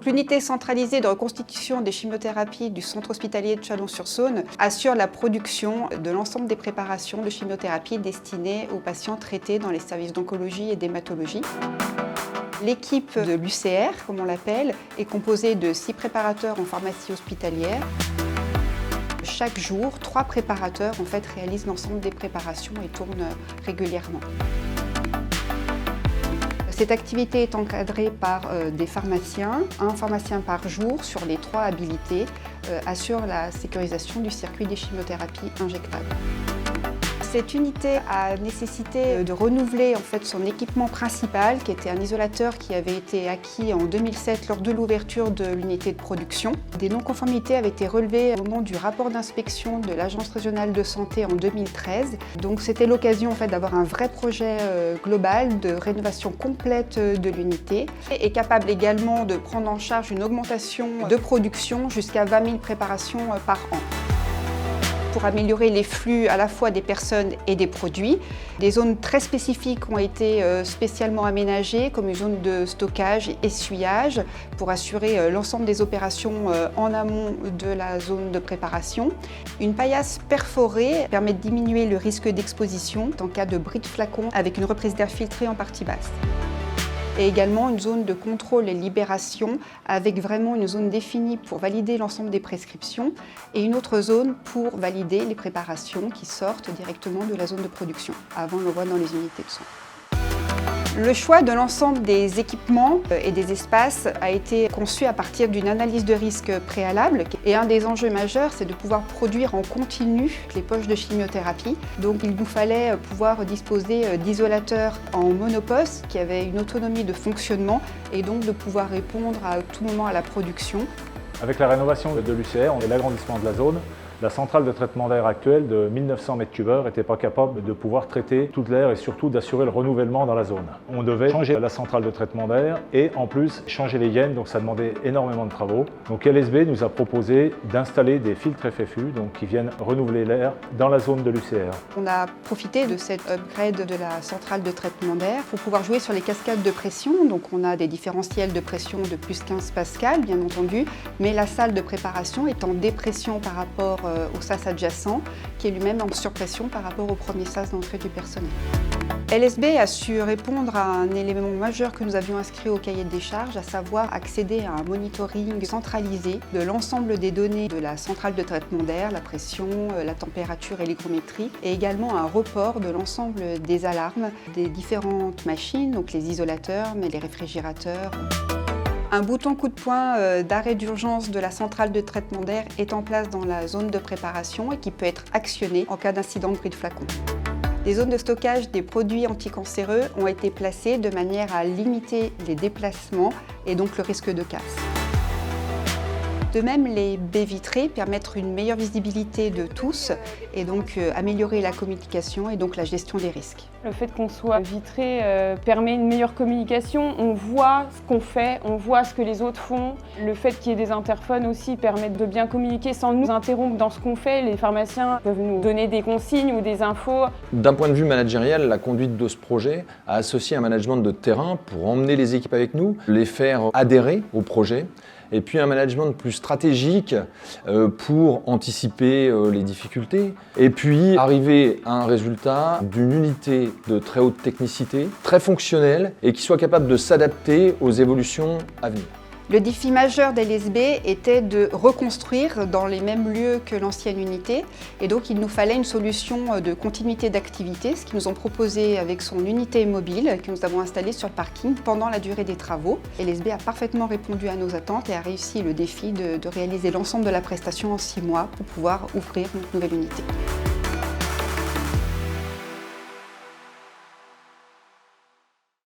L'unité centralisée de reconstitution des chimiothérapies du centre hospitalier de Chalon-sur-Saône assure la production de l'ensemble des préparations de chimiothérapie destinées aux patients traités dans les services d'oncologie et d'hématologie. L'équipe de l'UCR, comme on l'appelle, est composée de 6 préparateurs en pharmacie hospitalière. Chaque jour, 3 préparateurs réalisent l'ensemble des préparations et tournent régulièrement. Cette activité est encadrée par des pharmaciens. Un pharmacien par jour sur les 3 habilités assure la sécurisation du circuit des chimiothérapies injectables. Cette unité a nécessité de renouveler son équipement principal, qui était un isolateur qui avait été acquis en 2007 lors de l'ouverture de l'unité de production. Des non-conformités avaient été relevées au moment du rapport d'inspection de l'Agence régionale de santé en 2013. Donc c'était l'occasion d'avoir un vrai projet global de rénovation complète de l'unité et capable également de prendre en charge une augmentation de production jusqu'à 20 000 préparations par an. Pour améliorer les flux à la fois des personnes et des produits. Des zones très spécifiques ont été spécialement aménagées, comme une zone de stockage et essuyage, pour assurer l'ensemble des opérations en amont de la zone de préparation. Une paillasse perforée permet de diminuer le risque d'exposition en cas de bris de flacon avec une reprise d'air filtrée en partie basse. Et également une zone de contrôle et libération avec vraiment une zone définie pour valider l'ensemble des prescriptions et une autre zone pour valider les préparations qui sortent directement de la zone de production avant l'envoi dans les unités de soins. Le choix de l'ensemble des équipements et des espaces a été conçu à partir d'une analyse de risque préalable. Et un des enjeux majeurs, c'est de pouvoir produire en continu les poches de chimiothérapie. Donc il nous fallait pouvoir disposer d'isolateurs en monoposte qui avaient une autonomie de fonctionnement et donc de pouvoir répondre à tout moment à la production. Avec la rénovation de l'UCR et l'agrandissement de la zone, la centrale de traitement d'air actuelle de 1900 m3 n'était pas capable de pouvoir traiter toute l'air et surtout d'assurer le renouvellement dans la zone. On devait changer la centrale de traitement d'air et en plus changer les gaines, donc ça demandait énormément de travaux. Donc LSB nous a proposé d'installer des filtres FFU qui viennent renouveler l'air dans la zone de l'UCR. On a profité de cet upgrade de la centrale de traitement d'air pour pouvoir jouer sur les cascades de pression. Donc on a des différentiels de pression de plus 15 pascal bien entendu, mais la salle de préparation est en dépression par rapport au sas adjacent, qui est lui-même en surpression par rapport au premier sas d'entrée du personnel. LSB a su répondre à un élément majeur que nous avions inscrit au cahier des charges, à savoir accéder à un monitoring centralisé de l'ensemble des données de la centrale de traitement d'air, la pression, la température et l'hygrométrie, et également un report de l'ensemble des alarmes des différentes machines, donc les isolateurs, mais les réfrigérateurs. Un bouton coup de poing d'arrêt d'urgence de la centrale de traitement d'air est en place dans la zone de préparation et qui peut être actionné en cas d'incident de bris de flacon. Des zones de stockage des produits anticancéreux ont été placées de manière à limiter les déplacements et donc le risque de casse. De même, les baies vitrées permettent une meilleure visibilité de tous et donc améliorer la communication et donc la gestion des risques. Le fait qu'on soit vitré permet une meilleure communication, on voit ce qu'on fait, on voit ce que les autres font. Le fait qu'il y ait des interphones aussi permet de bien communiquer sans nous interrompre dans ce qu'on fait. Les pharmaciens peuvent nous donner des consignes ou des infos. D'un point de vue managérial, la conduite de ce projet a associé un management de terrain pour emmener les équipes avec nous, les faire adhérer au projet. Et puis un management plus stratégique pour anticiper les difficultés. Et puis arriver à un résultat d'une unité de très haute technicité, très fonctionnelle et qui soit capable de s'adapter aux évolutions à venir. Le défi majeur d'LSB était de reconstruire dans les mêmes lieux que l'ancienne unité et donc il nous fallait une solution de continuité d'activité, ce qu'ils nous ont proposé avec son unité mobile que nous avons installée sur le parking pendant la durée des travaux. LSB a parfaitement répondu à nos attentes et a réussi le défi de réaliser l'ensemble de la prestation en 6 mois pour pouvoir ouvrir notre nouvelle unité.